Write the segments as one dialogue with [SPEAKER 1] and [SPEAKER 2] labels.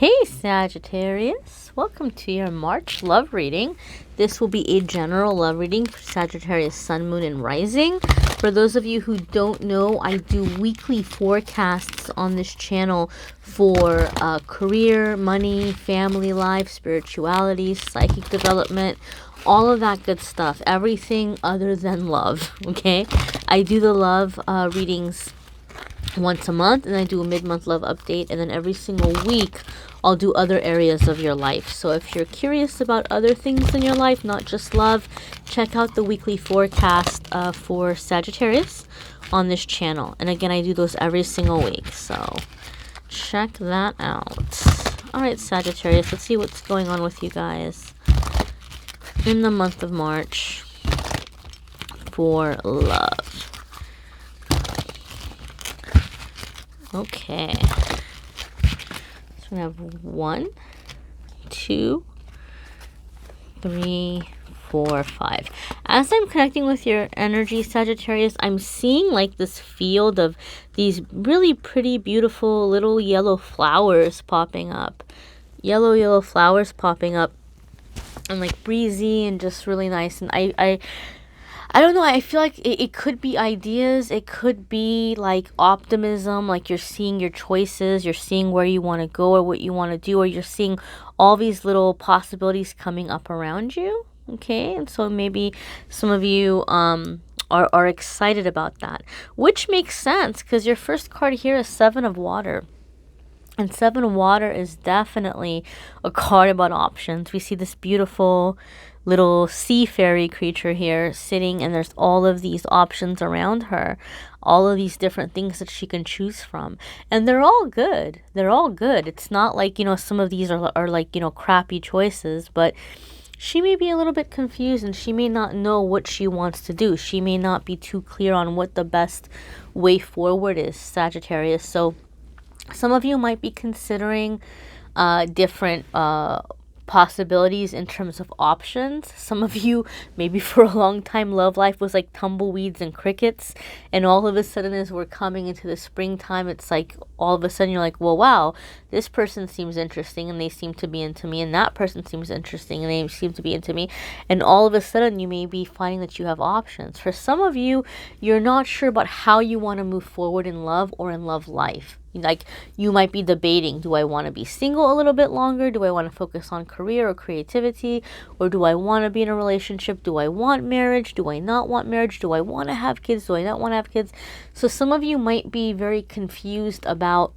[SPEAKER 1] Hey Sagittarius, welcome to your March love reading. This will be a general love reading for Sagittarius Sun, Moon, and Rising. For those of you who don't know, I do weekly forecasts on this channel for career, money, family life, spirituality, psychic development, all of that good stuff. Everything other than love, okay? I do the love readings once a month, and I do a mid-month love update, and then every single week I'll do other areas of your life. So if you're curious about other things in your life, not just love, check out the weekly forecast for Sagittarius on this channel. And again, I do those every single week, so check that out. All right, Sagittarius, let's see what's going on with you guys in the month of March for love. Okay, so we have 1, 2, 3, 4, 5. As I'm connecting with your energy, Sagittarius, I'm seeing like this field of these really pretty, beautiful little yellow flowers popping up. Yellow flowers popping up, and like breezy and just really nice. And I don't know, I feel like it could be ideas, it could be like optimism, like you're seeing your choices, you're seeing where you want to go or what you want to do, or you're seeing all these little possibilities coming up around you, okay? And so maybe some of you are excited about that, which makes sense because your first card here is 7 of Water. And 7 of Water is definitely a card about options. We see this beautiful little sea fairy creature here sitting, and there's all of these options around her, all of these different things that she can choose from, and they're all good. They're all good. It's not like, you know, some of these are like, you know, crappy choices, but she may be a little bit confused and she may not know what she wants to do. She may not be too clear on what the best way forward is, Sagittarius. So some of you might be considering different possibilities in terms of options. Some of you, maybe for a long time, love life was like tumbleweeds and crickets, and all of a sudden as we're coming into the springtime, it's like all of a sudden you're like, well, wow, this person seems interesting and they seem to be into me, and that person seems interesting and they seem to be into me, and all of a sudden you may be finding that you have options. For some of you, you're not sure about how you want to move forward in love or in love life. Like, you might be debating, do I want to be single a little bit longer? Do I want to focus on career or creativity? Or do I want to be in a relationship? Do I want marriage? Do I not want marriage? Do I want to have kids? Do I not want to have kids? So some of you might be very confused about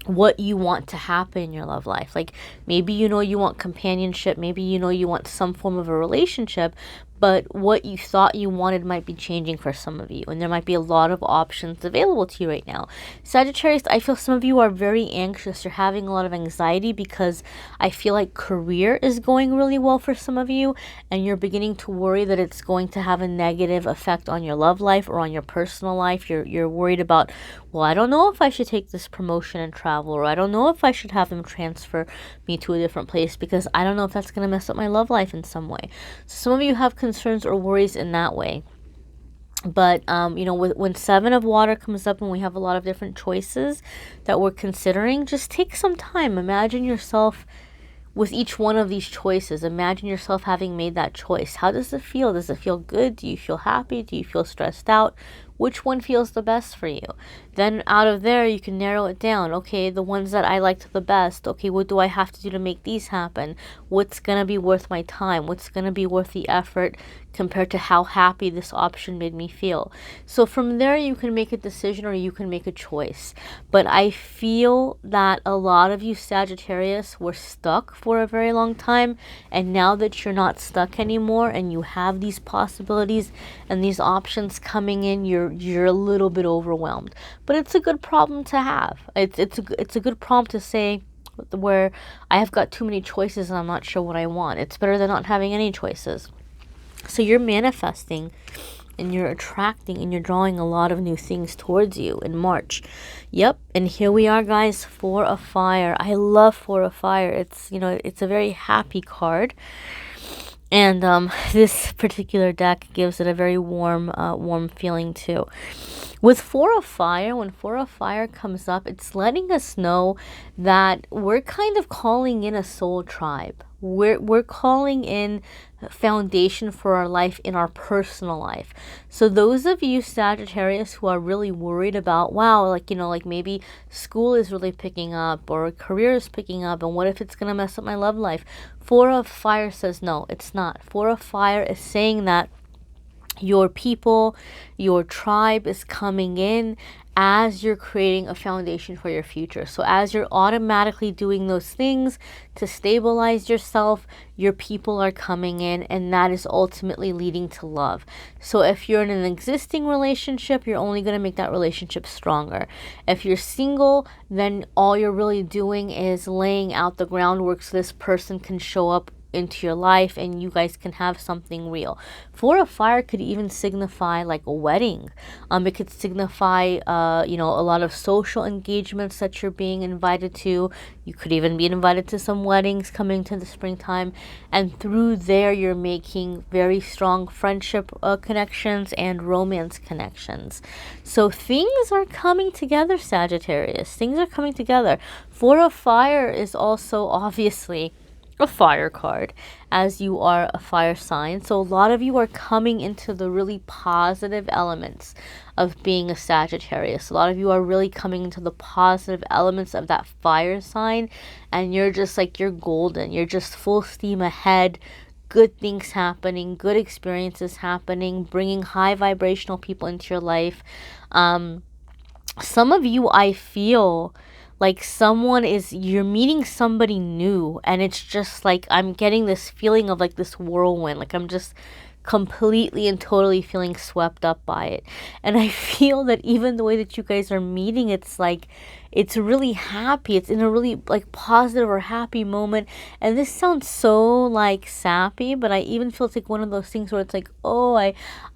[SPEAKER 1] what you want to happen in your love life. Like, maybe you know you want companionship, maybe you know you want some form of a relationship, but what you thought you wanted might be changing for some of you, and there might be a lot of options available to you right now. Sagittarius, I feel some of you are very anxious. You're having a lot of anxiety because I feel like career is going really well for some of you, and you're beginning to worry that it's going to have a negative effect on your love life or on your personal life. You're worried about, well, I don't know if I should take this promotion and travel, or I don't know if I should have them transfer me to a different place because I don't know if that's going to mess up my love life in some way. So some of you have concerns or worries in that way. But you know, when 7 of Water comes up and we have a lot of different choices that we're considering, just take some time. Imagine yourself with each one of these choices. Imagine yourself having made that choice. How does it feel? Does it feel good? Do you feel happy? Do you feel stressed out? Which one feels the best for you? Then out of there, you can narrow it down. Okay, the ones that I liked the best. Okay, what do I have to do to make these happen? What's going to be worth my time? What's going to be worth the effort compared to how happy this option made me feel? So from there, you can make a decision or you can make a choice. But I feel that a lot of you Sagittarius were stuck for a very long time. And now that you're not stuck anymore and you have these possibilities and these options coming in, you're a little bit overwhelmed. But it's a good problem to have. It's a good problem to say, where I have got too many choices and I'm not sure what I want. It's better than not having any choices. So you're manifesting and you're attracting and you're drawing a lot of new things towards you in March. Yep, and here we are, guys, 4 of Fire. I love 4 of Fire. It's, you know, it's a very happy card. And this particular deck gives it a very warm feeling too. With Four of Fire, when Four of Fire comes up, it's letting us know that we're kind of calling in a soul tribe. We're calling in foundation for our life in our personal life. So those of you Sagittarius who are really worried about, wow, like, you know, like maybe school is really picking up or a career is picking up, and what if it's gonna mess up my love life? Four of Fire says no, it's not. Four of Fire is saying that your people, your tribe is coming in as you're creating a foundation for your future. So as you're automatically doing those things to stabilize yourself, your people are coming in, and that is ultimately leading to love. So if you're in an existing relationship, you're only going to make that relationship stronger. If you're single, then all you're really doing is laying out the groundwork so this person can show up into your life and you guys can have something real. Four of Fire could even signify like a wedding. It could signify you know, a lot of social engagements that you're being invited to. You could even be invited to some weddings coming to the springtime, and through there you're making very strong friendship connections and romance connections. So things are coming together, Sagittarius. Things are coming together. Four of Fire is also obviously a fire card, as you are a fire sign. So a lot of you are coming into the really positive elements of being a Sagittarius. A lot of you are really coming into the positive elements of that fire sign, and you're just like, you're golden. You're just full steam ahead. Good things happening, good experiences happening, bringing high vibrational people into your life. Some of you, I feel like you're meeting somebody new, and it's just like, I'm getting this feeling of like this whirlwind, like I'm just completely and totally feeling swept up by it. And I feel that even the way that you guys are meeting, it's like, it's really happy. It's in a really like positive or happy moment. And this sounds so like sappy, but I even feel it's like one of those things where it's like, oh,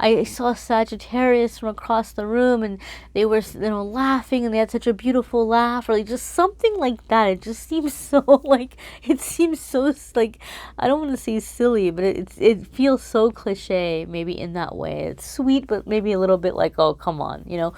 [SPEAKER 1] I saw Sagittarius from across the room, and they were, you know, laughing, and they had such a beautiful laugh, or like just something like that. It just seems so like, it seems so like, I don't want to say silly, but it feels so cliche maybe in that way. It's sweet, but maybe a little bit like, oh, come on, you know.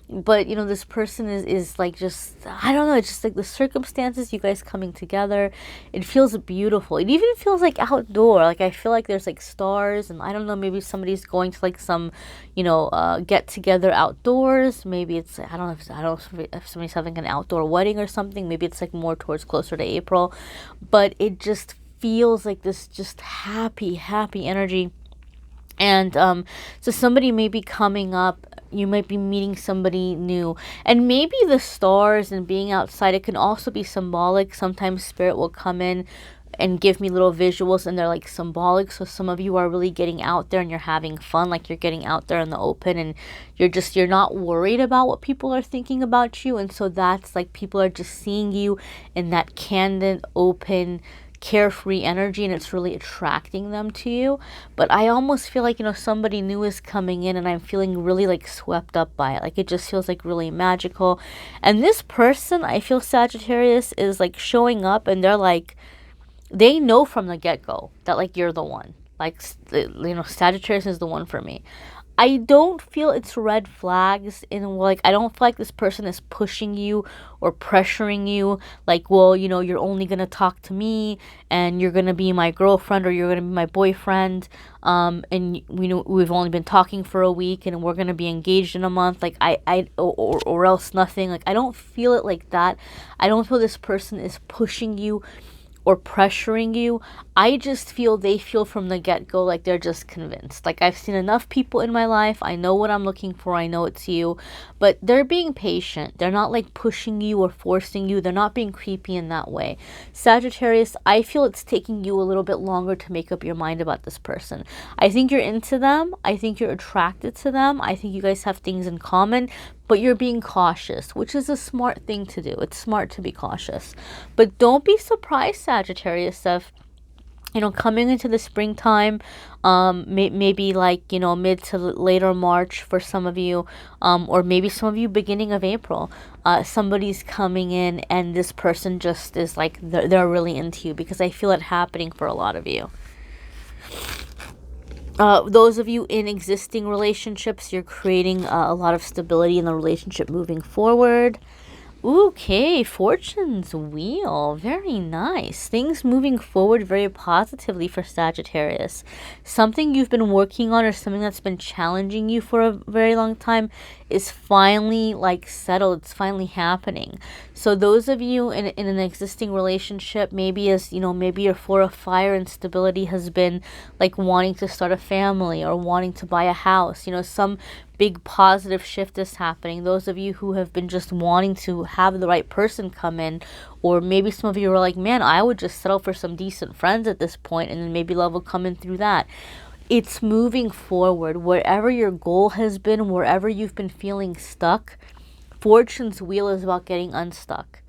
[SPEAKER 1] But, you know, this person is like, just, I don't know, it's just like the circumstances, you guys coming together, it feels beautiful. It even feels like outdoor. Like, I feel like there's like stars, and I don't know, maybe somebody's going to like some, you know, get together outdoors. Maybe it's, I don't know if somebody's having an outdoor wedding or something. Maybe it's like more towards closer to April, but it just feels like this just happy energy. And so somebody may be coming up, you might be meeting somebody new, and maybe the stars and being outside, it can also be symbolic. Sometimes spirit will come in and give me little visuals, and they're like symbolic. So some of you are really getting out there and you're having fun, like you're getting out there in the open, and you're not worried about what people are thinking about you. And so that's like, people are just seeing you in that candid, open, carefree energy, and it's really attracting them to you. But I almost feel like, you know, somebody new is coming in, and I'm feeling really like swept up by it. Like, it just feels like really magical. And this person, I feel, Sagittarius, is like showing up, and they're like, they know from the get-go that like you're the one. Like, you know, Sagittarius is the one for me. I don't feel it's red flags in like, I don't feel like this person is pushing you or pressuring you like, well, you know, you're only going to talk to me, and you're going to be my girlfriend, or you're going to be my boyfriend, and we know we've only been talking for a week, and we're going to be engaged in a month, like or else nothing. Like, I don't feel it like that. I don't feel this person is pushing you or pressuring you. I just feel they feel from the get-go like they're just convinced. Like, I've seen enough people in my life. I know what I'm looking for. I know it's you. But they're being patient. They're not like pushing you or forcing you. They're not being creepy in that way. Sagittarius, I feel it's taking you a little bit longer to make up your mind about this person. I think you're into them. I think you're attracted to them. I think you guys have things in common, but you're being cautious, which is a smart thing to do. It's smart to be cautious. But don't be surprised, Sagittarius, if, you know, coming into the springtime, maybe like, you know, mid to later March for some of you, or maybe some of you beginning of April, somebody's coming in, and this person just is like, they're really into you, because I feel it happening for a lot of you. Those of you in existing relationships, you're creating a lot of stability in the relationship moving forward. Okay, Fortune's Wheel. Very nice. Things moving forward very positively for Sagittarius. Something you've been working on or something that's been challenging you for a very long time is finally like settled. It's finally happening. So those of you in an existing relationship, maybe as you know, maybe your 4 of fire instability has been like wanting to start a family or wanting to buy a house. You know, some big positive shift is happening. Those of you who have been just wanting to have the right person come in, or maybe some of you are like, man, I would just settle for some decent friends at this point, and then maybe love will come in through that. It's moving forward. Wherever your goal has been, wherever you've been feeling stuck, Fortune's Wheel is about getting unstuck.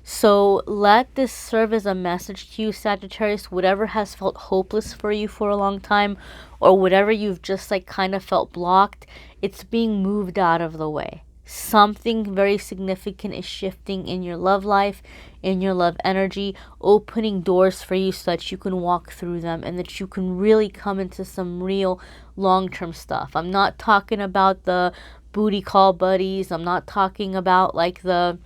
[SPEAKER 1] So let this serve as a message to you, Sagittarius. Whatever has felt hopeless for you for a long time, or whatever you've just like kind of felt blocked, it's being moved out of the way. Something very significant is shifting in your love life, in your love energy, opening doors for you so that you can walk through them and that you can really come into some real long-term stuff. I'm not talking about the booty call buddies. I'm not talking about like the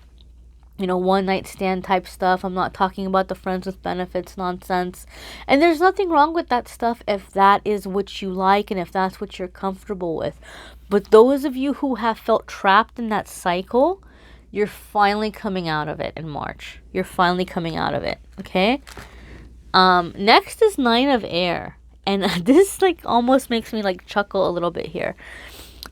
[SPEAKER 1] one night stand type stuff. I'm not talking about the friends with benefits nonsense. And there's nothing wrong with that stuff if that is what you like and if that's what you're comfortable with. But those of you who have felt trapped in that cycle, you're finally coming out of it in March. You're finally coming out of it, okay? Next is 9 of Air. And this like almost makes me like chuckle a little bit here.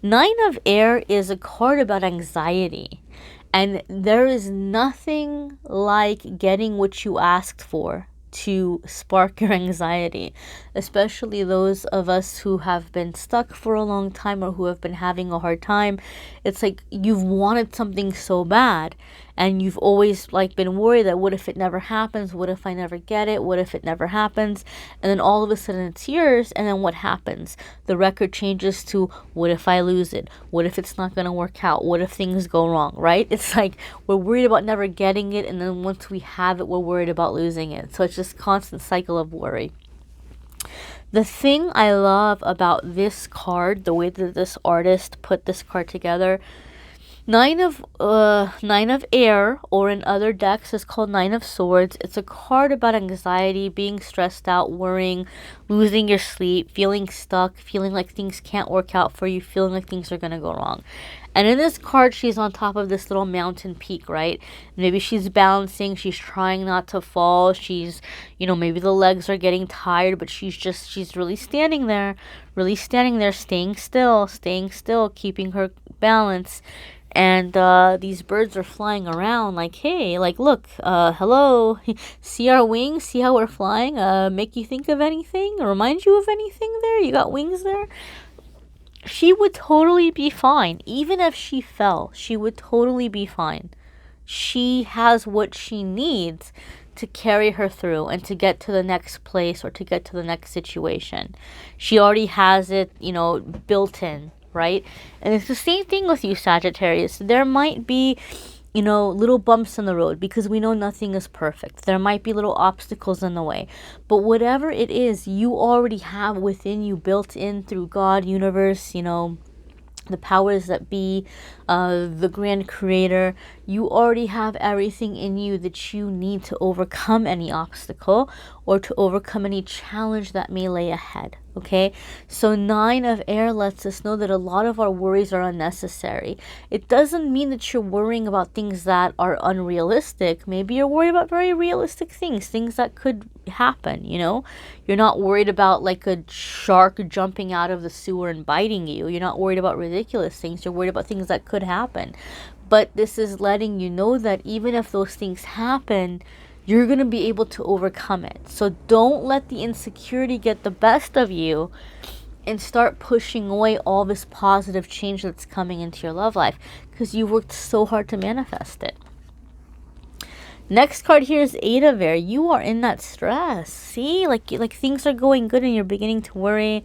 [SPEAKER 1] 9 of Air is a card about anxiety. And there is nothing like getting what you asked for to spark your anxiety, especially those of us who have been stuck for a long time or who have been having a hard time. It's like you've wanted something so bad and you've always like been worried that what if it never happens? What if I never get it? What if it never happens? And then all of a sudden it's yours, and then what happens? The record changes to what if I lose it? What if it's not going to work out? What if things go wrong, right? It's like we're worried about never getting it, and then once we have it, we're worried about losing it. So it's just constant cycle of worry. The thing I love about this card, the way that this artist put this card together, 9 of Air, or in other decks is called 9 of Swords. It's a card about anxiety, being stressed out, worrying, losing your sleep, feeling stuck, feeling like things can't work out for you, feeling like things are going to go wrong. And in this card, she's on top of this little mountain peak, right? Maybe she's balancing, she's trying not to fall, she's, maybe the legs are getting tired, but she's really standing there, staying still, keeping her balance. And these birds are flying around like, hey, like, look, hello, see our wings, see how we're flying, make you think of anything, remind you of anything there, you got wings there. She would totally be fine. Even if she fell, she would totally be fine. She has what she needs to carry her through and to get to the next place or to get to the next situation. She already has it, built in, right? And it's the same thing with you, Sagittarius. There might be, little bumps in the road because we know nothing is perfect. There might be little obstacles in the way. But whatever it is, you already have within you, built in through God, universe, the powers that be, the grand creator. You already have everything in you that you need to overcome any obstacle or to overcome any challenge that may lay ahead. Okay, so 9 of Air lets us know that a lot of our worries are unnecessary. It doesn't mean that you're worrying about things that are unrealistic. Maybe you're worried about very realistic things that could happen, You're not worried about like a shark jumping out of the sewer and biting you. You're not worried about ridiculous things. You're worried about things that could happen. But this is letting you know that even if those things happen, you're going to be able to overcome it. So don't let the insecurity get the best of you and start pushing away all this positive change that's coming into your love life because you worked so hard to manifest it. Next card here is 8 of Air. You are in that stress. See, like things are going good and you're beginning to worry.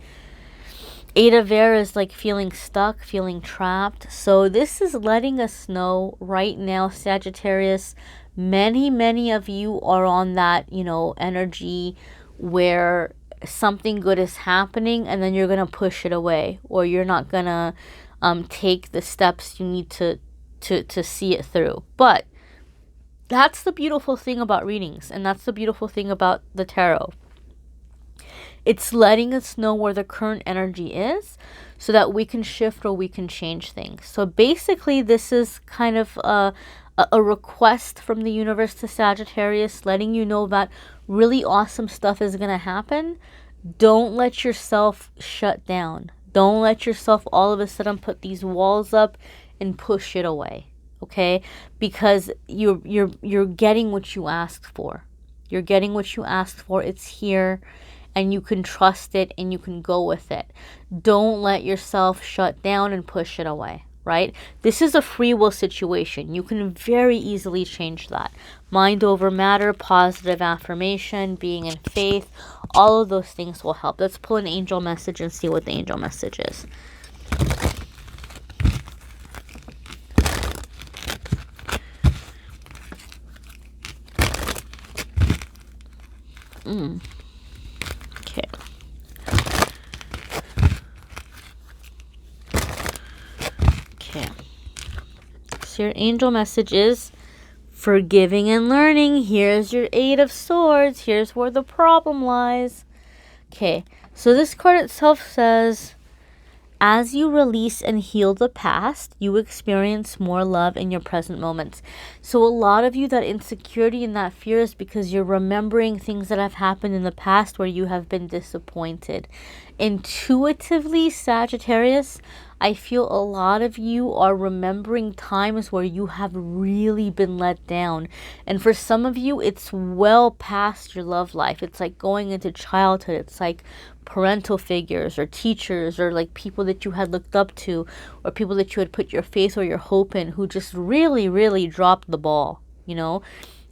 [SPEAKER 1] 8 of Air is like feeling stuck, feeling trapped. So this is letting us know right now, Sagittarius, many of you are on that, energy where something good is happening and then you're going to push it away, or you're not going to take the steps you need to see it through. But that's the beautiful thing about readings, and that's the beautiful thing about the tarot. It's letting us know where the current energy is so that we can shift or we can change things. So basically, this is kind of a request from the universe to Sagittarius, letting you know that really awesome stuff is going to happen. Don't let yourself shut down. Don't let yourself all of a sudden put these walls up and push it away. Okay? Because you're getting what you asked for. You're getting what you asked for. It's here, and you can trust it and you can go with it. Don't let yourself shut down and push it away, right? This is a free will situation. You can very easily change that. Mind over matter, positive affirmation, being in faith, all of those things will help. Let's pull an angel message and see what the angel message is. Okay. Okay. So your angel message is forgiving and learning. Here's your Eight of Swords. Here's where the problem lies. Okay. So this card itself says, as you release and heal the past, you experience more love in your present moments. So a lot of you, that insecurity and that fear is because you're remembering things that have happened in the past where you have been disappointed. Intuitively, Sagittarius, I feel a lot of you are remembering times where you have really been let down. And for some of you, it's well past your love life. It's like going into childhood. It's like parental figures or teachers or like people that you had looked up to or people that you had put your faith or your hope in who just really, really dropped the ball, you know?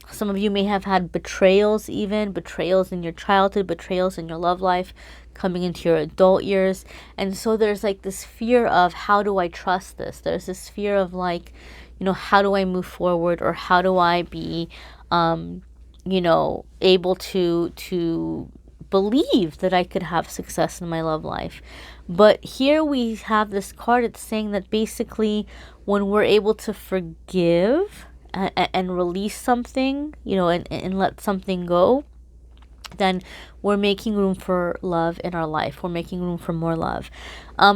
[SPEAKER 1] Some of you may have had betrayals, even betrayals in your childhood, betrayals in your love life, coming into your adult years. And so there's like this fear of, how do I trust this? There's this fear of like, you know, how do I move forward, or how do I be, you know, able to believe that I could have success in my love life. But here we have this card. It's saying that basically when we're able to forgive and release something, you know, and let something go, then we're making room for love in our life. We're making room for more love.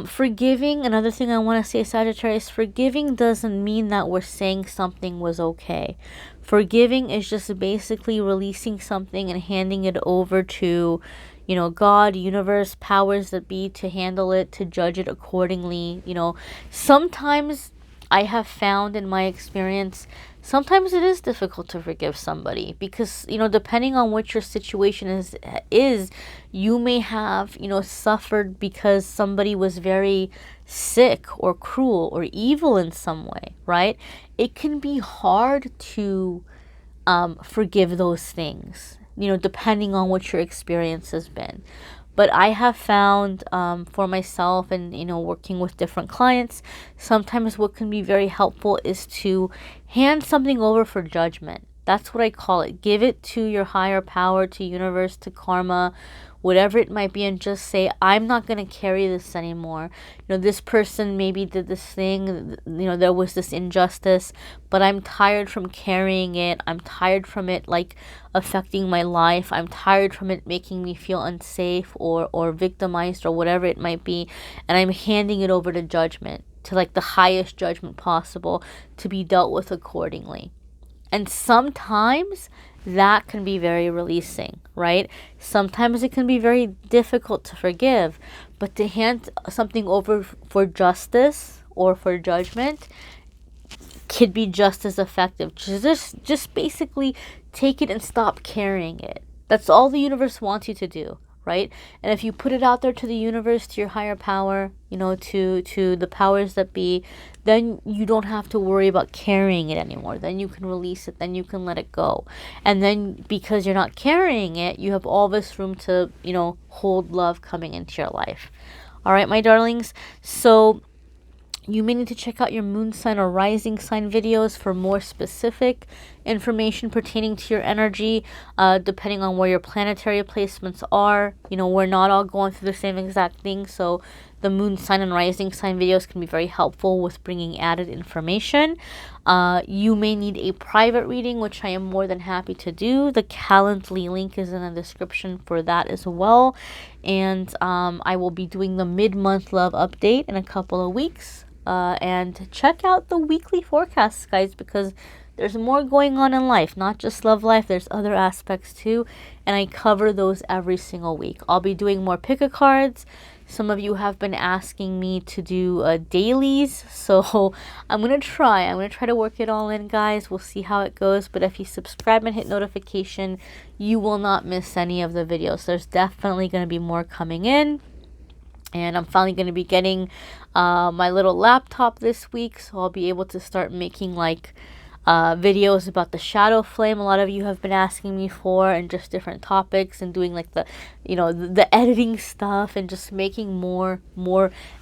[SPEAKER 1] Forgiving, another thing I want to say, Sagittarius, forgiving doesn't mean that we're saying something was okay. Forgiving is just basically releasing something and handing it over to, you know, God, universe, powers that be, to handle it, to judge it accordingly. You know, sometimes I have found in my experience, sometimes it is difficult to forgive somebody because, you know, depending on what your situation is, you may have, you know, suffered because somebody was very sick or cruel or evil in some way, right? It can be hard to forgive those things, you know, depending on what your experience has been. But I have found for myself and, you know, working with different clients, sometimes what can be very helpful is to hand something over for judgment. That's what I call it. Give it to your higher power, to universe, to karma, whatever it might be, and just say, I'm not going to carry this anymore. You know, this person maybe did this thing, you know, there was this injustice, but I'm tired from carrying it. I'm tired from it, like, affecting my life. I'm tired from it making me feel unsafe or victimized or whatever it might be. And I'm handing it over to judgment, to like the highest judgment possible, to be dealt with accordingly. And sometimes that can be very releasing, right? Sometimes it can be very difficult to forgive, but to hand something over for justice or for judgment could be just as effective. Just basically take it and stop carrying it. That's all the universe wants you to do, right? And if you put it out there to the universe, to your higher power, you know, to the powers that be, then you don't have to worry about carrying it anymore. Then you can release it. Then you can let it go. And then because you're not carrying it, you have all this room to, you know, hold love coming into your life. All right, my darlings. So you may need to check out your moon sign or rising sign videos for more specific information pertaining to your energy, depending on where your planetary placements are. You know, we're not all going through the same exact thing, so the moon sign and rising sign videos can be very helpful with bringing added information. You may need a private reading, which I am more than happy to do. The Calendly link is in the description for that as well. And I will be doing the mid-month love update in a couple of weeks. And check out the weekly forecasts, guys, because there's more going on in life, not just love life. There's other aspects too, and I cover those every single week. I'll be doing more pick-a-cards. Some of you have been asking me to do dailies, so I'm going to try. I'm going to try to work it all in, guys. We'll see how it goes, but if you subscribe and hit notification, you will not miss any of the videos. There's definitely going to be more coming in. And I'm finally going to be getting my little laptop this week, so I'll be able to start making like videos about the shadow flame. A lot of you have been asking me for, and just different topics, and doing like the, you know, the editing stuff, and just making more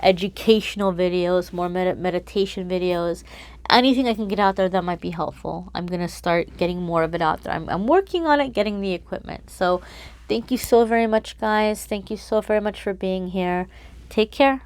[SPEAKER 1] educational videos, more meditation videos. Anything I can get out there that might be helpful, I'm gonna start getting more of it out there. I'm working on it, getting the equipment. So thank you so very much, guys. Thank you so very much for being here. Take care.